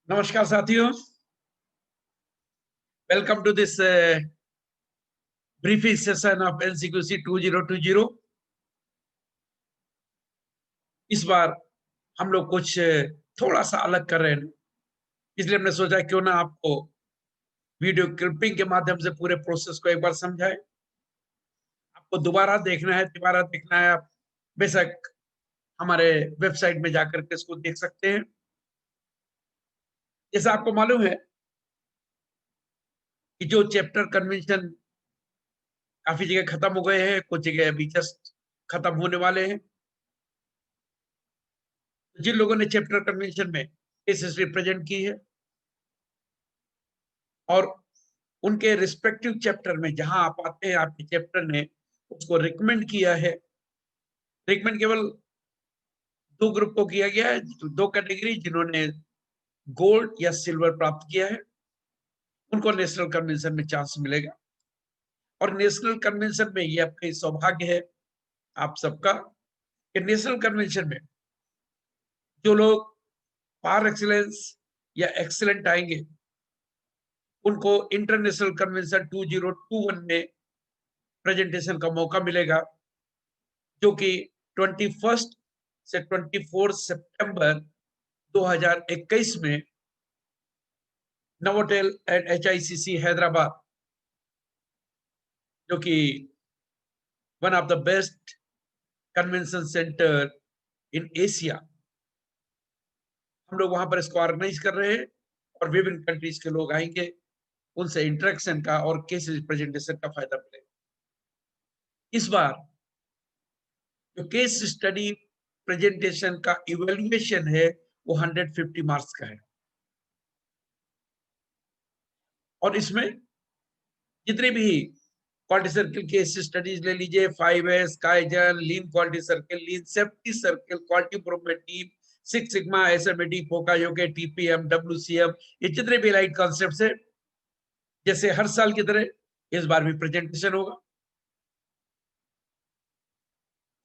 नमस्कार साथियों, welcome to this briefing session of NCQC 2020। इस बार हम लोग कुछ थोड़ा सा अलग कर रहे हैं, इसलिए हमने सोचा क्यों ना आपको वीडियो क्लिपिंग के माध्यम से पूरे प्रोसेस को एक बार समझाएं। आपको दोबारा देखना है, आप बेशक हमारे वेबसाइट में जाकर के इसको देख सकते हैं। जैसा आपको मालूम है कि जो चैप्टर कन्वेंशन काफी जगह खत्म हो गए हैं, कुछ जगह अभी जस्ट खत्म होने वाले हैं। जिन लोगों ने चैप्टर कन्वेंशन में केस हिस्ट्री प्रेजेंट की है और उनके रिस्पेक्टिव चैप्टर में जहां आप आते हैं, आपके चैप्टर ने उसको रिकमेंड किया है। रिकमेंड केवल दो ग्रुप को किया गया है, दो कैटेगरी, जिन्होंने गोल्ड या सिल्वर प्राप्त किया है उनको नेशनल कन्वेंशन में चांस मिलेगा। और नेशनल कन्वेंशन में ये आपका सौभाग्य है आप सबका कि नेशनल कन्वेंशन में जो लोग पार एक्सीलेंस या एक्सीलेंट आएंगे उनको इंटरनेशनल कन्वेंशन 2021 में प्रेजेंटेशन का मौका मिलेगा, जो कि 21 से 24 सितंबर 2021 में नवोटेल एट HICC हैदराबाद, जो कि one of the best convention centre in Asia, हम लोग वहां पर इसको ऑर्गेनाइज कर रहे हैं और विभिन्न कंट्रीज के लोग आएंगे, उनसे इंटरेक्शन का और केस प्रेजेंटेशन का फायदा मिलेगा। इस बार जो केस स्टडी प्रेजेंटेशन का इवेल्युएशन है वो 150 मार्क्स का है। और इसमें जितने भी क्वालिटी सर्किल केस स्टडीज ले लीजिए, 5S, kaizen, lean quality circle, lean safety circle, quality improvement team, six sigma, SMAD, poka yoke, TPM, WCM, ये जितने भी लाइट कॉन्सेप्ट्स है, जैसे हर साल की तरह इस बार भी प्रेजेंटेशन होगा।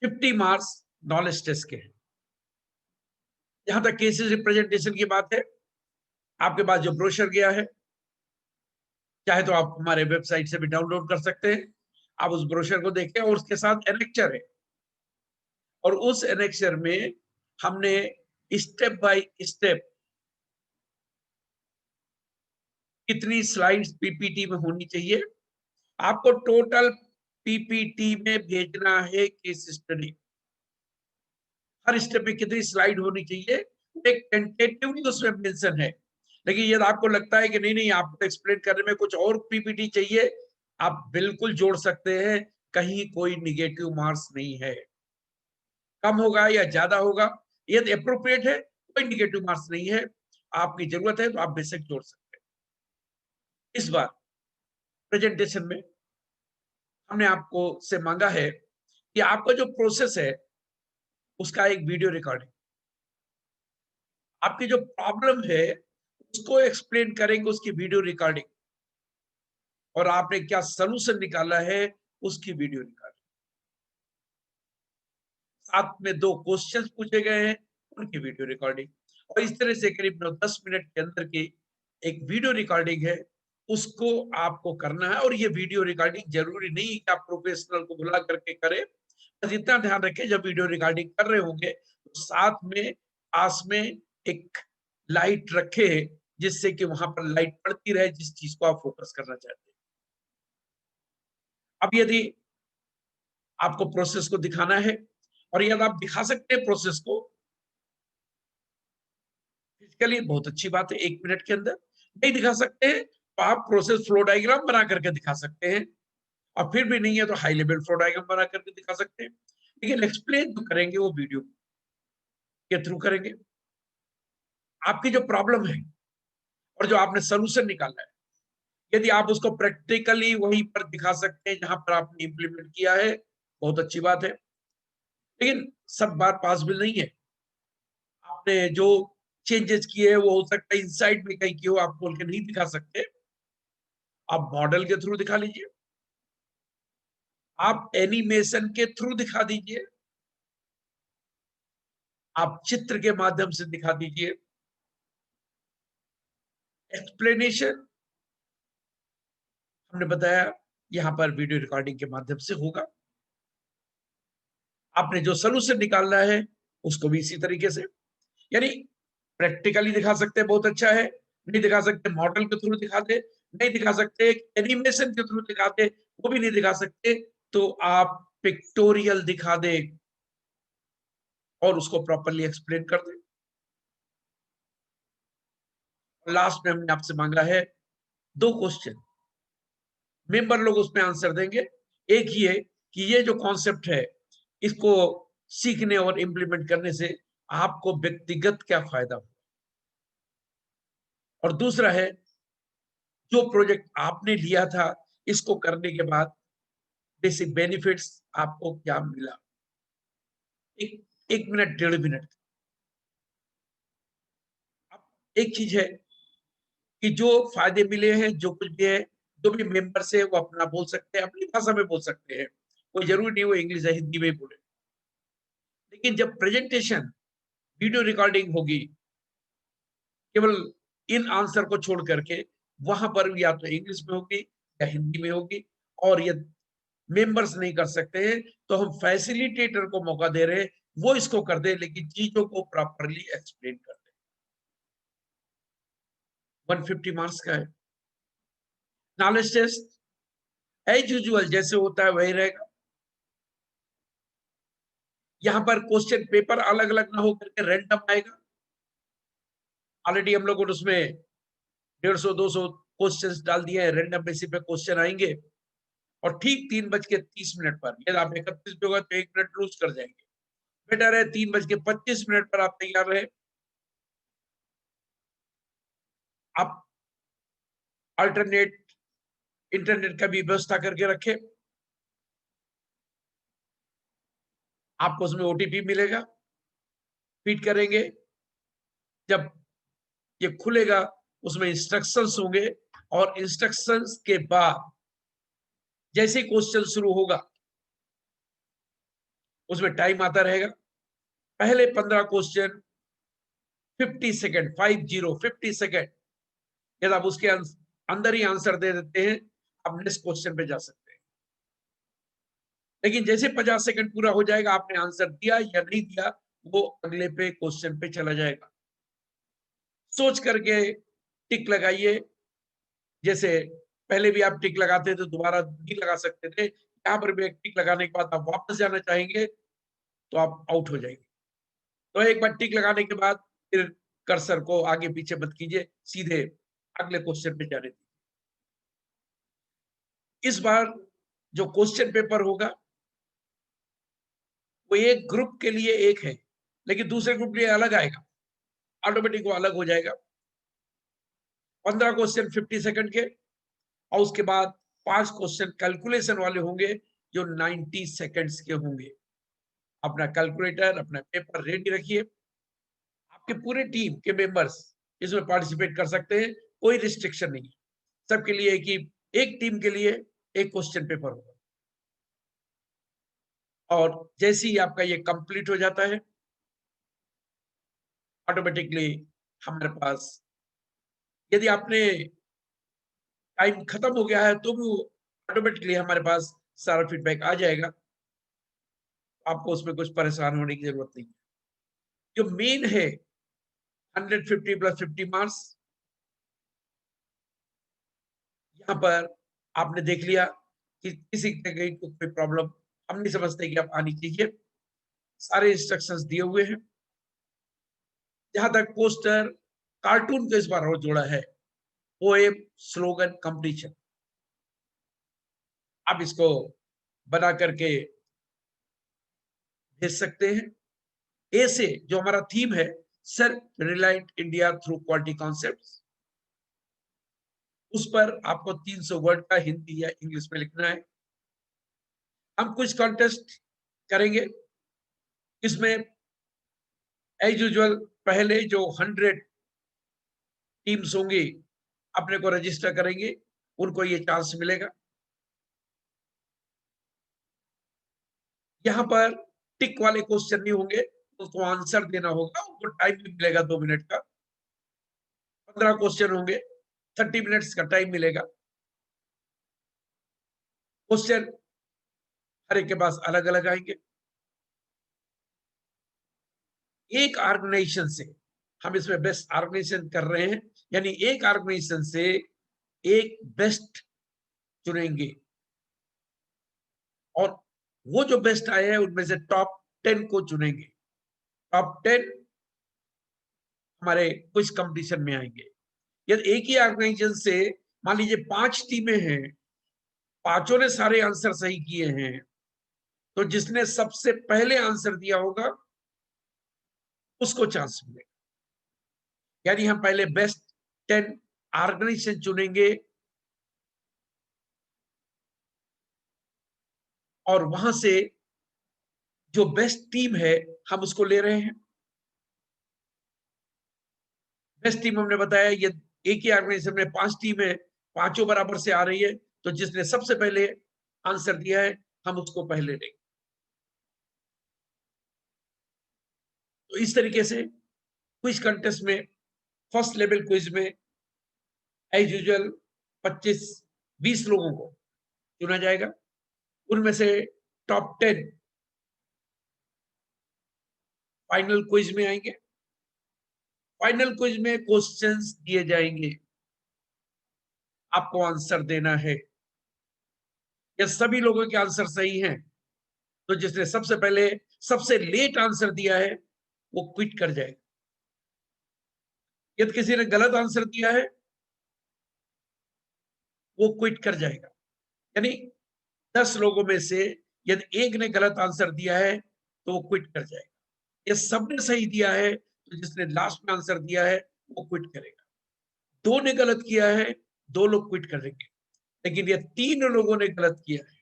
50 मार्क्स नॉलेज टेस्ट के हैं। जहां तक केसेस रिप्रेजेंटेशन की बात है, आपके पास जो ब्रोशर गया है, चाहे तो आप हमारे वेबसाइट से भी डाउनलोड कर सकते हैं। आप उस ब्रोशर को देखें और उसके साथ एनेक्चर है, और उस एनेक्चर में हमने स्टेप बाय स्टेप कितनी स्लाइड्स PPT में होनी चाहिए, आपको टोटल PPT में भेजना है केस स्टडी, हर स्टेप में कितनी स्लाइड होनी चाहिए एक टेंटेटिवली उसमें मेंशन है। लेकिन यदि आपको लगता है कि नहीं नहीं आपको एक्सप्लेन करने में कुछ और PPT चाहिए, आप बिल्कुल जोड़ सकते हैं, कहीं कोई निगेटिव मार्क्स नहीं है। कम होगा या ज्यादा होगा, यदि अप्रोप्रिएट है कोई निगेटिव मार्क्स नहीं है, आपकी जरूरत है तो आप बेसिक जोड़ सकते हैं। इस बार प्रेजेंटेशन में हमने आपको से मांगा है कि आपका जो प्रोसेस है उसका एक वीडियो रिकॉर्डिंग, आपकी जो प्रॉब्लम है उसको एक्सप्लेन करेंगे उसकी वीडियो रिकॉर्डिंग, और आपने क्या सलूशन निकाला है उसकी वीडियो रिकॉर्डिंग। साथ में 2 क्वेश्चंस पूछे गए हैं उनकी वीडियो रिकॉर्डिंग, और इस तरह से करीब 9-10 मिनट के अंदर की एक वीडियो रिकॉर्डिंग है, उसको आपको करना है। और ये वीडियो रिकॉर्डिंग जरूरी नहीं कि आप प्रोफेशनल को बुला करके करें, बस इतना ध्यान रखें जब वीडियो रिकॉर्डिंग कर रहे होंगे तो साथ में पास में एक लाइट रखे, जिससे कि वहां पर लाइट पड़ती रहे जिस चीज को आप फोकस करना चाहते हैं। अब यदि आपको प्रोसेस को दिखाना है, और यदि आप दिखा सकते हैं प्रोसेस को फिजिकली, बहुत अच्छी बात है, 1 मिनट के अंदर। नहीं दिखा सकते हैं तो आप प्रोसेस फ्लो डायग्राम बना करके दिखा सकते हैं, और फिर भी नहीं है तो हाई लेवल फ्लो डायग्राम बना करके दिखा सकते हैं। लेकिन एक्सप्लेन जो करेंगे वो वीडियो के थ्रू करेंगे। आपकी जो प्रॉब्लम है और जो आपने सोल्यूशन निकाला है, यदि आप उसको प्रैक्टिकली वहीं पर दिखा सकते हैं जहां पर आपने इंप्लीमेंट किया है, बहुत अच्छी बात है। लेकिन सब बात पॉसिबल नहीं है। आपने जो चेंजेस किए हैं वो हो सकता है इनसाइड में कहीं की हो, आप बोल के नहीं दिखा सकते, आप मॉडल के थ्रू दिखा लीजिए, आप एनिमेशन के थ्रू दिखा दीजिए, आप चित्र के माध्यम से दिखा दीजिए। एक्सप्लेनेशन हमने बताया यहां पर वीडियो रिकॉर्डिंग के माध्यम से होगा। आपने जो सोल्यूशन निकालना है उसको भी इसी तरीके से, यानी प्रैक्टिकली दिखा सकते हैं बहुत अच्छा है, नहीं दिखा सकते मॉडल के थ्रू दिखा दे, नहीं दिखा सकते एनिमेशन के थ्रू दिखा दे, वो भी नहीं दिखा सकते तो आप पिक्टोरियल दिखा दे और उसको प्रॉपर्ली एक्सप्लेन कर दे। लास्ट में हमने आपसे मांगा है 2 क्वेश्चन, मेंबर लोग उसमें आंसर देंगे। एक ही है कि ये जो कॉन्सेप्ट है इसको सीखने और इंप्लीमेंट करने से आपको व्यक्तिगत क्या फायदा हो, और दूसरा है जो प्रोजेक्ट आपने लिया था इसको करने के बाद बेसिक बेनिफिट्स आपको क्या मिला। एक मिनट 1.5 मिनट। अब एक चीज है कि जो फायदे मिले हैं, जो कुछ भी है, जो भी मेंबर से वो अपना बोल सकते हैं, अपनी भाषा में बोल सकते हैं, कोई जरूरी नहीं वो इंग्लिश या हिंदी में ही बोले। लेकिन जब प्रेजेंटेशन वीडियो रिकॉर्डिंग होगी केवल इन आंसर को छोड़ करके, वहां पर या तो इंग्लिश में होगी या हिंदी में होगी, और ये मेंबर्स नहीं कर सकते हैं तो हम फैसिलिटेटर को मौका दे रहे हैं वो इसको कर दे, लेकिन चीजों को प्रॉपरली एक्सप्लेन कर दे। 150 मार्क्स का है। नॉलेज टेस्ट एज यूजुअल जैसे होता है वही रहेगा। यहाँ पर क्वेश्चन पेपर अलग अलग ना हो करके रैंडम आएगा। ऑलरेडी हम लोगों ने उसमें 150-200 क्वेश्चंस डाल दिए हैं, रैंडम बेसिस पे क्वेश्चन आएंगे और ठीक 3:30 पर, यदि आप 31 पे होगा तो 1 मिनट लूज कर जाएंगे। बेटर है 3:25 पर आप तैयार रहे। आप अल्टरनेट इंटरनेट का भी व्यवस्था करके रखें। आपको उसमें ओटीपी मिलेगा, फीड करेंगे, जब ये खुलेगा उसमें इंस्ट्रक्शंस होंगे और इंस्ट्रक्शंस के बाद जैसे क्वेश्चन शुरू होगा उसमें टाइम आता रहेगा। पहले 15 क्वेश्चन 50 सेकेंड, 50 सेकेंड, यदि आप उसके अंदर ही आंसर दे देते हैं आप नेक्स्ट क्वेश्चन पे जा सकते हैं। लेकिन जैसे 50 सेकंड पूरा हो जाएगा, आपने आंसर दिया या नहीं दिया, वो अगले पे क्वेश्चन पे चला जाएगा। सोच करके टिक लगाइए। जैसे पहले भी आप टिक लगाते थे, दोबारा नहीं लगा सकते थे, यहाँ पर भी एक टिक लगाने के बाद आप वापस जाना चाहेंगे तो आप आउट हो जाएंगे। तो एक बार टिक लगाने के बाद फिर कर्सर को आगे पीछे मत कीजिए, सीधे अगले क्वेश्चन पे जाने दीजिए। इस बार जो क्वेश्चन पेपर होगा वो एक ग्रुप के लिए एक है, लेकिन दूसरे ग्रुप के लिए अलग आएगा, ऑटोमेटिक वो अलग हो जाएगा। 15 क्वेश्चन 50 सेकंड के, और उसके बाद 5 क्वेश्चन कैलकुलेशन वाले होंगे जो 90 सेकंड्स के होंगे। अपना कैलकुलेटर, अपना पेपर रेडी रखिए। आपके पूरे टीम के मेंबर्स इसमें पार्टिसिपेट कर सकते हैं, कोई रिस्ट्रिक्शन नहीं है। सबके लिए एक टीम के लिए एक क्वेश्चन पेपर होगा। और जैसे ही आपका ये कंप्लीट हो जाता है ऑटोमेटिकली हमारे पास, यदि आपने टाइम खत्म हो गया है तो भी ऑटोमेटिकली हमारे पास सारा फीडबैक आ जाएगा। आपको उसमें कुछ परेशान होने की जरूरत नहीं। जो मेन है 150 प्लस 50 मार्क्स, यहाँ पर आपने देख लिया कि किसी तरह की कोई प्रॉब्लम हम नहीं समझते कि आप आनी चाहिए। सारे इंस्ट्रक्शंस दिए हुए हैं। जहां तक पोस्टर कार्टून को इस बार और जोड़ा है, पोएम स्लोगन कंपटीशन, आप इसको बना करके भेज सकते हैं। ए से जो हमारा थीम है, self reliant India through quality concepts, उस पर आपको 300 वर्ड का हिंदी या इंग्लिश में लिखना है। हम कुछ कॉन्टेस्ट करेंगे। इसमें एज यूजुअल पहले जो 100 टीम्स होंगी अपने को रजिस्टर करेंगे, उनको ये चांस मिलेगा। यहाँ पर टिक वाले क्वेश्चन नहीं होंगे, उसको आंसर देना होगा, उनको टाइम भी मिलेगा 2 मिनट का। 15 क्वेश्चन होंगे, 30 मिनट्स का टाइम मिलेगा। क्वेश्चन हर एक के पास अलग अलग आएंगे। एक ऑर्गेनाइजेशन से हम इसमें बेस्ट ऑर्गेनाइजेशन कर रहे हैं, यानी एक ऑर्गेनाइजेशन से एक बेस्ट चुनेंगे और वो जो बेस्ट आए हैं उनमें से टॉप 10 को चुनेंगे। टॉप 10 हमारे क्विज कंपटीशन में आएंगे। यदि एक ही ऑर्गेनाइजेशन से मान लीजिए 5 टीमें हैं, पांचों ने सारे आंसर सही किए हैं, तो जिसने सबसे पहले आंसर दिया होगा उसको चांस मिलेगा। यानी हम पहले बेस्ट 10 ऑर्गेनाइजेशन चुनेंगे और वहां से जो बेस्ट टीम है हम उसको ले रहे हैं। बेस्ट टीम हमने बताया ये एक ही ऑर्गेनाइजेशन में 5 टीम है, पांचों बराबर से आ रही है, तो जिसने सबसे पहले आंसर दिया है हम उसको पहले लेंगे। तो इस तरीके से क्विज कंटेस्ट में फर्स्ट लेवल क्विज में एज यूजुअल 25-20 लोगों को चुना जाएगा। उनमें से टॉप 10 फाइनल क्विज में आएंगे। फाइनल क्विज में क्वेश्चंस दिए जाएंगे, आपको आंसर देना है। या सभी लोगों के आंसर सही हैं तो जिसने सबसे पहले सबसे लेट आंसर दिया है वो क्विट कर जाएगा। यदि किसी ने गलत आंसर दिया है वो क्विट कर जाएगा। यानी 10 लोगों में से यदि एक ने गलत आंसर दिया है तो वो क्विट कर जाएगा। ये सबने सही दिया है तो जिसने लास्ट में आंसर दिया है वो क्विट करेगा। 2 ने गलत किया है, 2 लोग क्विट करेंगे। लेकिन ये 3 लोगों ने गलत किया है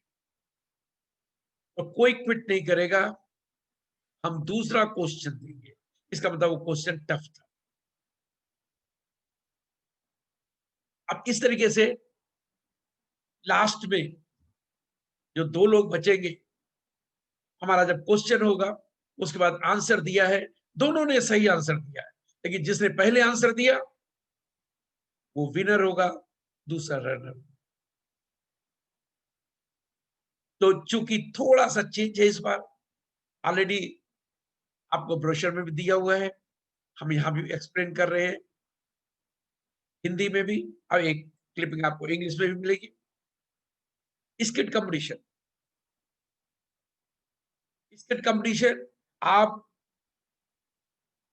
तो कोई क्विट नहीं करेगा। हम दूसरा क्वेश्चन देंगे, इसका मतलब वो क्वेश्चन टफ था। अब इस तरीके से लास्ट में जो 2 लोग बचेंगे, हमारा जब क्वेश्चन होगा उसके बाद आंसर दिया है, दोनों ने सही आंसर दिया है, लेकिन जिसने पहले आंसर दिया वो विनर होगा, दूसरा रनर। तो चूंकि थोड़ा सा चेंज है इस बार, ऑलरेडी आपको ब्रोशर में भी दिया हुआ है, हम यहां भी एक्सप्लेन कर रहे हैं हिंदी में भी, और एक क्लिपिंग आपको इंग्लिश में भी मिलेगी। स्किट कंपटीशन, स्किट कंपटीशन आप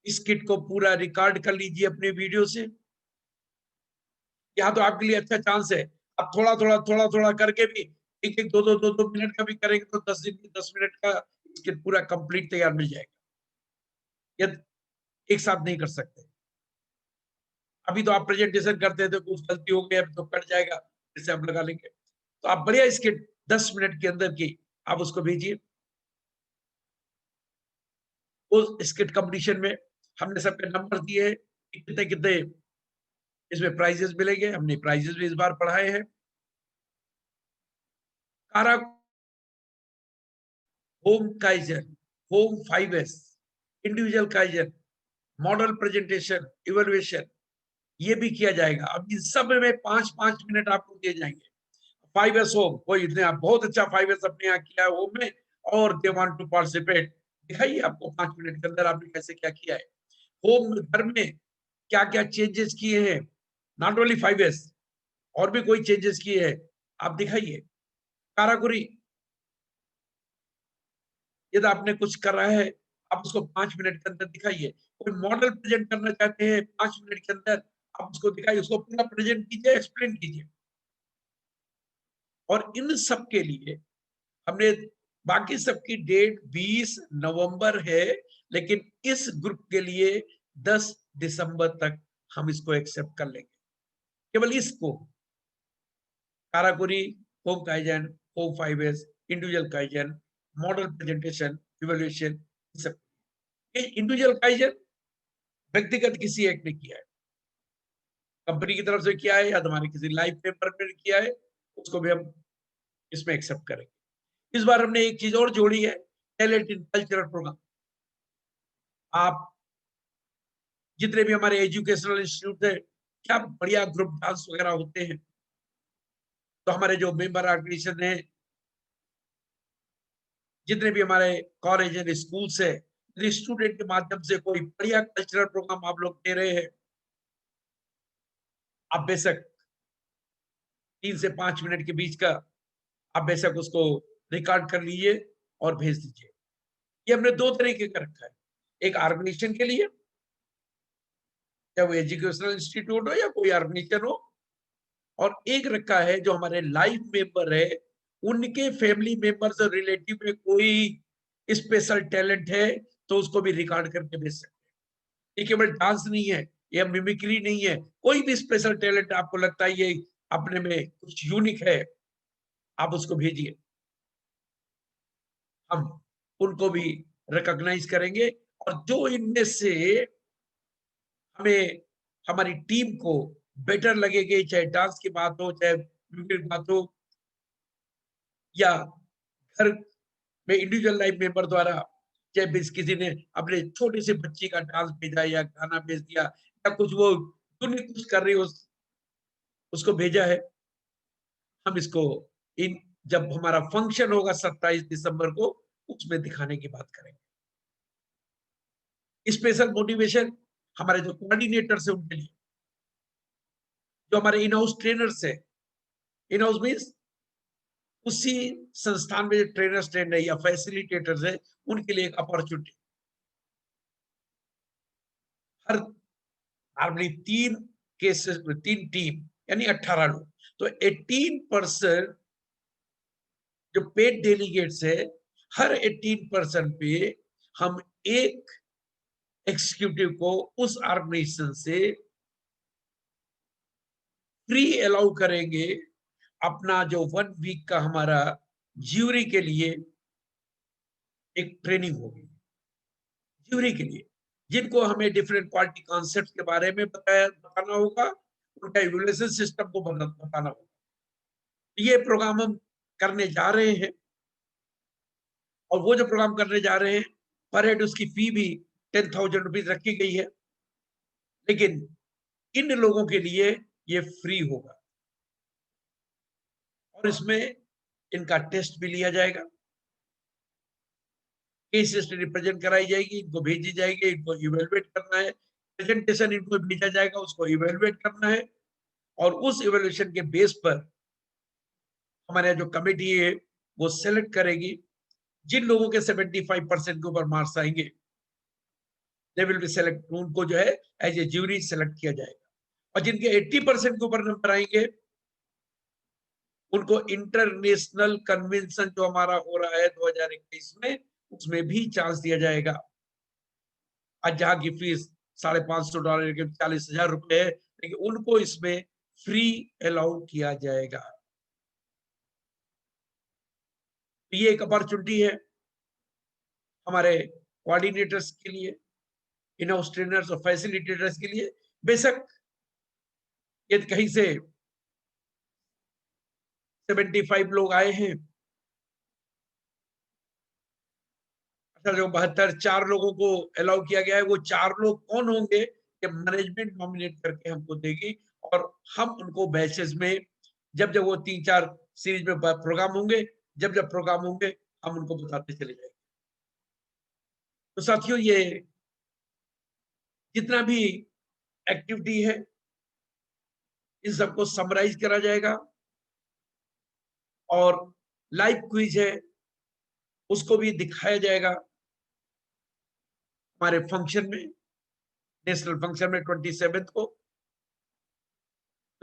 स्किट को पूरा रिकॉर्ड कर लीजिए अपने वीडियो से। यहाँ तो आपके लिए अच्छा चांस है, आप थोड़ा थोड़ा करके भी एक एक दो मिनट का भी करेंगे तो 10 मिनट का स्किट पूरा कंप्लीट तैयार मिल जाएगा। यदि एक साथ नहीं कर सकते, अभी तो आप प्रेजेंटेशन करते थे, कुछ गलती हो गई, अभी तो कट जाएगा, फिर से आप लगा लेंगे। तो आप बढ़िया स्किट 10 मिनट के अंदर की आप उसको भेजिए। उस स्किट कंपटीशन में हमने सबके नंबर दिए हैं कि कितने कितने इसमें प्राइजेस मिलेंगे। हमने प्राइजेस भी इस बार पढ़ाए हैं। कारा home kaizen, home 5S, individual kaizen, model presentation, evaluation, ये भी किया जाएगा। अब इन सब में 5-5 मिनट आपको दिए जाएंगे। 5S होम, कोई इतने आप बहुत अच्छा 5S अपने यहाँ किया है होम में और दे वांट टू पार्टिसिपेट, दिखाइए आपको 5 मिनट के अंदर आपने कैसे क्या किया है। होम घर में क्या क्या चेंजेस किए हैं, नॉट ओनली 5S, और भी कोई चेंजेस किए हैं आप दिखाइए। काराकुरी, यदि आपने कुछ कर रहा है आप उसको 5 मिनट के अंदर दिखाइए। कोई मॉडल प्रेजेंट करना चाहते हैं 5 मिनट के अंदर, आप उसको दिखाइए, उसको पूरा प्रेजेंट कीजिए, एक्सप्लेन कीजिए। और इन सब के लिए हमने, बाकी सबकी डेट 20 नवंबर है, लेकिन इस ग्रुप के लिए 10 दिसंबर तक हम इसको एक्सेप्ट कर लेंगे। केवल इसको, karakuri, home kaizen, home 5S, individual kaizen, model presentation, evaluation, सब। ये इंडिविजुअल काइजन व्यक्तिगत किसी एक ने किया है, कंपनी की तरफ से किया है या तुम्हारे किसी लाइफ पेपर में किया है, उसको भी हम इसमें एक्सेप्ट करेंगे। इस बार हमने एक चीज और जोड़ी है, टैलेंट इन कल्चरल प्रोग्राम। आप जितने भी हमारे एजुकेशनल इंस्टीट्यूट है, क्या बढ़िया ग्रुप डांस वगैरह होते हैं। तो हमारे जो मेंबर ऑर्गेनाइजेशन है, जितने भी हमारे कॉलेज एंड स्कूल्स है, यदि स्टूडेंट के माध्यम से कोई बढ़िया कल्चरल प्रोग्राम आप लोग दे रहे हैं, आप बेशक 3 से 5 मिनट के बीच का आप बेशक उसको रिकॉर्ड कर लीजिए और भेज दीजिए। ये हमने 2 तरीके का रखा है, एक ऑर्गेनाइजेशन के लिए, चाहे वो एजुकेशनल इंस्टीट्यूट हो या कोई ऑर्गेनाइजेशन हो, और एक रखा है जो हमारे लाइव मेंबर है, उनके फैमिली मेंबर्स और रिलेटिव में कोई स्पेशल टैलेंट है तो उसको भी रिकॉर्ड करके भेज सकते हैं। ये केवल डांस नहीं है, ये मिमिक्री नहीं है, कोई भी स्पेशल टैलेंट आपको लगता है ये अपने में कुछ यूनिक है, आप उसको भेजिए, हम उनको भी रिकॉग्नाइज करेंगे। और जो इनमें से हमें हमारी टीम को बेटर लगेगी, चाहे डांस की बात हो, चाहे म्यूजिक की बात हो, या घर में इंडिविजुअल लाइफ मेंबर द्वारा, चाहे किसी ने अपने छोटी सी बच्ची का डांस भेजा या गाना भेज दिया, या कुछ वो यूनिक कुछ कर रही हो उसको भेजा है, हम इसको इन जब हमारा फंक्शन होगा 27 दिसंबर को, उसमें दिखाने की बात करेंगे। स्पेशल मोटिवेशन हमारे जो कोऑर्डिनेटर्स है उनके लिए, जो हमारे इन हाउस ट्रेनर्स है, इन हाउस मीन्स उसी संस्थान में जो ट्रेनर्स ट्रेन है या फैसिलिटेटर्स है, उनके लिए एक अपॉर्चुनिटी। हर नॉर्मली 3 केसेस में 3 टीम यानी 18 लोग, तो 18% जो पेड डेलीगेट्स है, हर 18% पे हम एक एग्जीक्यूटिव को उस ऑर्गेनाइजेशन से फ्री अलाउ करेंगे। अपना जो 1 वीक का हमारा ज्यूरी के लिए एक ट्रेनिंग होगी, ज्यूरी के लिए, जिनको हमें डिफरेंट क्वालिटी कॉन्सेप्ट के बारे में बताना होगा, उनका इवैल्यूएशन सिस्टम को बताना होगा। ये प्रोग्राम हम करने जा रहे हैं, और वो जो प्रोग्राम करने जा रहे हैं, पर हेड उसकी फी भी 10,000 रुपीज रखी गई है, लेकिन इन लोगों के लिए ये फ्री होगा, और इसमें इनका टेस्ट भी लिया जाएगा, केस स्टडी प्रेजेंट कराई जाएगी, इनको भेजी जाएगी, इनको इवेलुएट करना है, प्रेजेंटेशन इनको भेजा जाएगा, उसको इवेलुएट करना है, और उस इवेल्युएशन के बेस पर हमारे जो कमेटी है वो सेलेक्ट करेगी। जिन लोगों के 75% के ऊपर मार्क्स आएंगे, दे विल बी सेलेक्ट, उनको जो है एज ए ज्यूरी सेलेक्ट किया जाएगा, और जिनके 80% के ऊपर नंबर आएंगे, उनको इंटरनेशनल कन्वेंशन जो हमारा हो रहा है 2021 में, उसमें भी चांस दिया जाएगा। आज जहाँ की फीस $550 के 40,000 रुपए है, लेकिन उनको इसमें फ्री अलाउ किया जाएगा। ये एक अपॉर्चुनिटी है हमारे कोऑर्डिनेटर्स के लिए, इन हाउस ट्रेनर्स और फैसिलिटेटर्स के लिए। बेशक यदि कहीं से 75 लोग आए हैं, अच्छा जो 72 4 लोगों को अलाउ किया गया है, वो 4 लोग कौन होंगे, ये मैनेजमेंट नॉमिनेट करके हमको देगी, और हम उनको बैचेस में जब जब वो 3-4 सीरीज में प्रोग्राम होंगे, जब जब प्रोग्राम होंगे, हम उनको बताते चले जाएंगे। तो साथियों, ये जितना भी एक्टिविटी है, इन सबको समराइज करा जाएगा, और लाइव क्विज है उसको भी दिखाया जाएगा हमारे फंक्शन में, नेशनल फंक्शन में 27 को।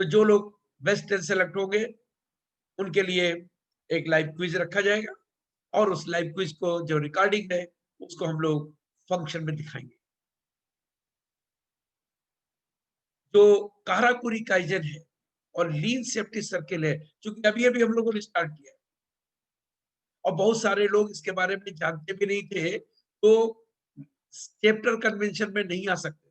तो जो लोग बेस्ट 10 सेलेक्ट होंगे, उनके लिए एक लाइव क्विज रखा जाएगा, और उस लाइव क्विज को जो रिकॉर्डिंग है उसको हम लोग फंक्शन में दिखाएंगे। जो काराकुरी काइजन है और लीन सेफ्टी सर्किल है, क्योंकि अभी अभी हम लोगों ने स्टार्ट किया है, और बहुत सारे लोग इसके बारे में जानते भी नहीं थे, तो चैप्टर कन्वेंशन में नहीं आ सकते।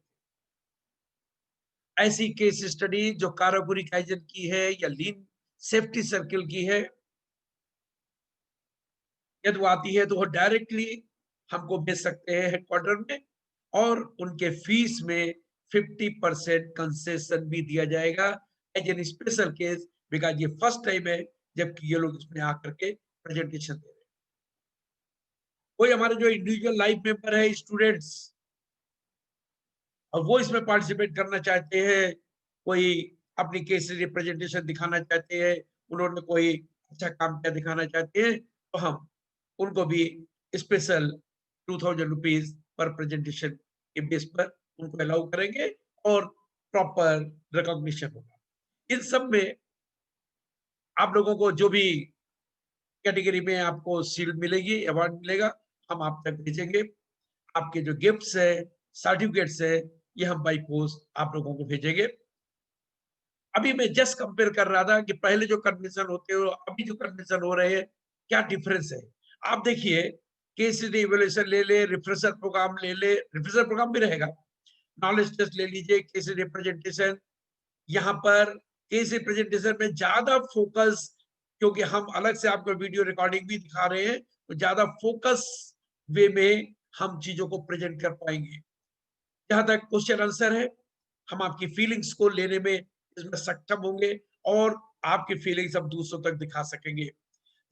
ऐसी केस स्टडी जो काराकुरी काइजन की है या लीन सेफ्टी सर्किल की है, यदि वो आती है तो वो डायरेक्टली हमको भेज सकते हैं हेडक्वार्टर में, और उनके फीस में 50% कंसेशन भी दिया जाएगा as an special case, because ये फर्स्ट टाइम है जबकि ये लोग इसमें आकर के प्रेजेंटेशन दे रहे हैं। कोई हमारे जो इंडिविजुअल लाइफ मेंबर है, स्टूडेंट्स, और वो इसमें पार्टिसिपेट करना चाहते हैं, कोई अपनी केस रिप्रेजेंटेशन दिखाना चाहते हैं, उन्होंने कोई अच्छा काम किया दिखाना चाहते हैं, तो हम उनको भी स्पेशल 2000 रुपीज पर प्रेजेंटेशन के बेस पर उनको अलाउ करेंगे और प्रॉपर रिकॉग्निशन होगा। इन सब में आप लोगों को जो भी कैटेगरी में आपको शील्ड मिलेगी, अवार्ड मिलेगा, हम आप तक भेजेंगे। आपके जो गिफ्ट्स है, सर्टिफिकेट्स है, ये हम बाई पोस्ट आप लोगों को भेजेंगे। अभी मैं जस्ट कंपेयर कर रहा था कि पहले जो कन्वेंशन होते हैं और अभी जो कन्वेंशन हो रहे हैं, क्या डिफरेंस है। आप देखिए, केस स्टडी इवैल्यूएशन ले ले, रिफ्रेशर प्रोग्राम ले ले, रिफ्रेशर प्रोग्राम भी रहेगा, नॉलेज टेस्ट ले लीजिए, केस रिप्रेजेंटेशन। यहाँ पर केस रिप्रेजेंटेशन में ज्यादा फोकस, क्योंकि हम अलग से आपको वीडियो रिकॉर्डिंग भी दिखा रहे हैं, तो ज्यादा फोकस वे में हम चीजों को प्रेजेंट कर पाएंगे। जहां तक क्वेश्चन आंसर है, हम आपकी फीलिंग्स को लेने में इसमें सक्षम होंगे और आपकी फीलिंग्स हम दूसरों तक दिखा सकेंगे।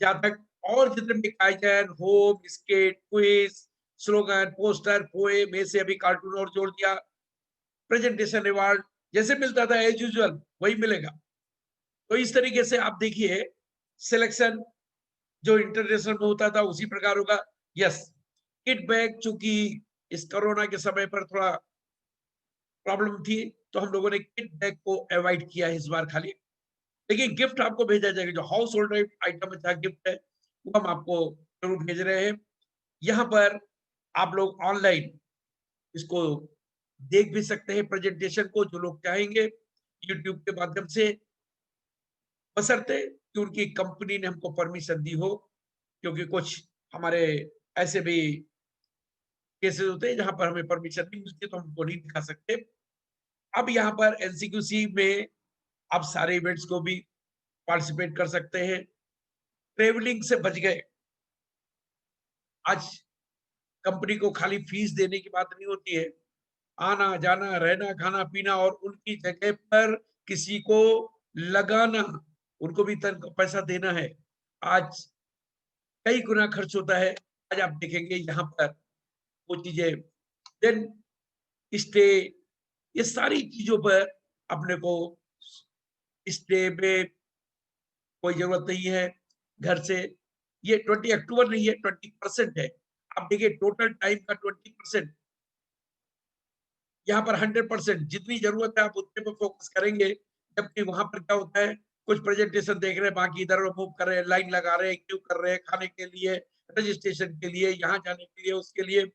जहां तक और जितने भी kaizen, home, skate, quiz, slogan, poster, poem, ऐसे अभी कार्टून और जोड़ दिया, प्रेजेंटेशन अवार्ड जैसे मिलता था एज यूजुअल वही मिलेगा। तो इस तरीके से आप देखिए, सिलेक्शन जो इंटरनेशनल में होता था उसी प्रकार होगा। यस, किट बैग चूंकि इस कोरोना के समय पर थोड़ा प्रॉब्लम थी, तो हम लोगों ने किट बैग को अवॉइड किया है इस बार खाली। लेकिन गिफ्ट आपको भेजा जाएगा, जो हाउस होल्ड आइटम अच्छा गिफ्ट है वो हम आपको जरूर भेज रहे हैं। यहाँ पर आप लोग ऑनलाइन इसको देख भी सकते हैं प्रेजेंटेशन को, जो लोग चाहेंगे यूट्यूब के माध्यम से, बशर्ते कि उनकी कंपनी ने हमको परमिशन दी हो, क्योंकि कुछ हमारे ऐसे भी केसेस होते हैं जहां पर हमें परमिशन नहीं मिलती, तो हम उनको नहीं दिखा सकते। अब यहाँ पर एनसीक्यूसी में आप सारे इवेंट्स को भी पार्टिसिपेट कर सकते हैं। ट्रेवलिंग से बच गए। आज कंपनी को खाली फीस देने की बात नहीं होती है, आना जाना, रहना, खाना पीना, और उनकी जगह पर किसी को लगाना, उनको भी पैसा देना है। आज कई गुना खर्च होता है। आज आप देखेंगे यहाँ पर वो चीजें, देन स्टे, ये सारी चीजों पर अपने को स्टे में कोई जरूरत नहीं है। घर से ये 20 अक्टूबर नहीं है, 20% है। आप देखिए टोटल टाइम का 20%, यहाँ पर 100% जितनी जरूरत है आप उतने पर फोकस करेंगे। जबकि वहां पर क्या होता है, कुछ प्रेजेंटेशन देख रहे हैं, बाकी इधर मूव कर रहे हैं, लाइन लगा रहे हैं, क्यू कर रहे हैं, खाने के लिए, रजिस्ट्रेशन के लिए, यहाँ जाने के लिए, उसके लिए।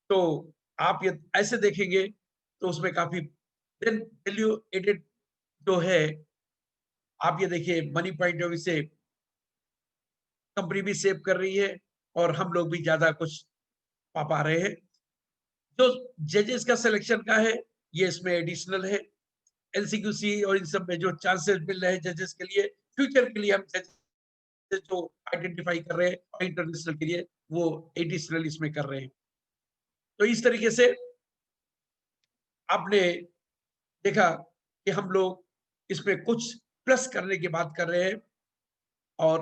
तो आप ये ऐसे देखेंगे तो उसमें काफी देन वैल्यू एडेड जो है, आप ये देखिए मनी पॉइंट ऑफ व्यू से कंपनी भी सेव कर रही है और हम लोग भी ज्यादा कुछ पा रहे हैं। जो जजेस का सिलेक्शन का है, ये इसमें एडिशनल है। एलसीक्यूसी और इन सब में जो चांसेस मिल रहे हैं जजेस के लिए, फ्यूचर के लिए हम जजेस जो आइडेंटिफाई कर रहे हैं और इंटरनेशनल के लिए वो एडिशनल इसमें कर रहे हैं। तो इस तरीके से आपने देखा कि हम लोग इसमें कुछ प्लस करने की बात कर रहे हैं और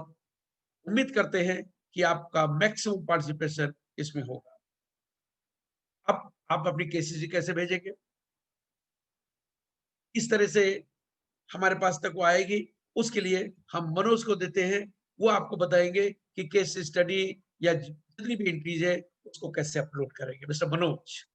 उम्मीद करते हैं कि आपका मैक्सिमम पार्टिसिपेशन इसमें होगा। अब आप अपनी केसीसी कैसे भेजेंगे, इस तरह से हमारे पास तक वो आएगी, उसके लिए हम मनोज को देते हैं। वो आपको बताएंगे कि केस स्टडी या जितनी भी एंट्रीज है उसको कैसे अपलोड करेंगे। मिस्टर मनोज।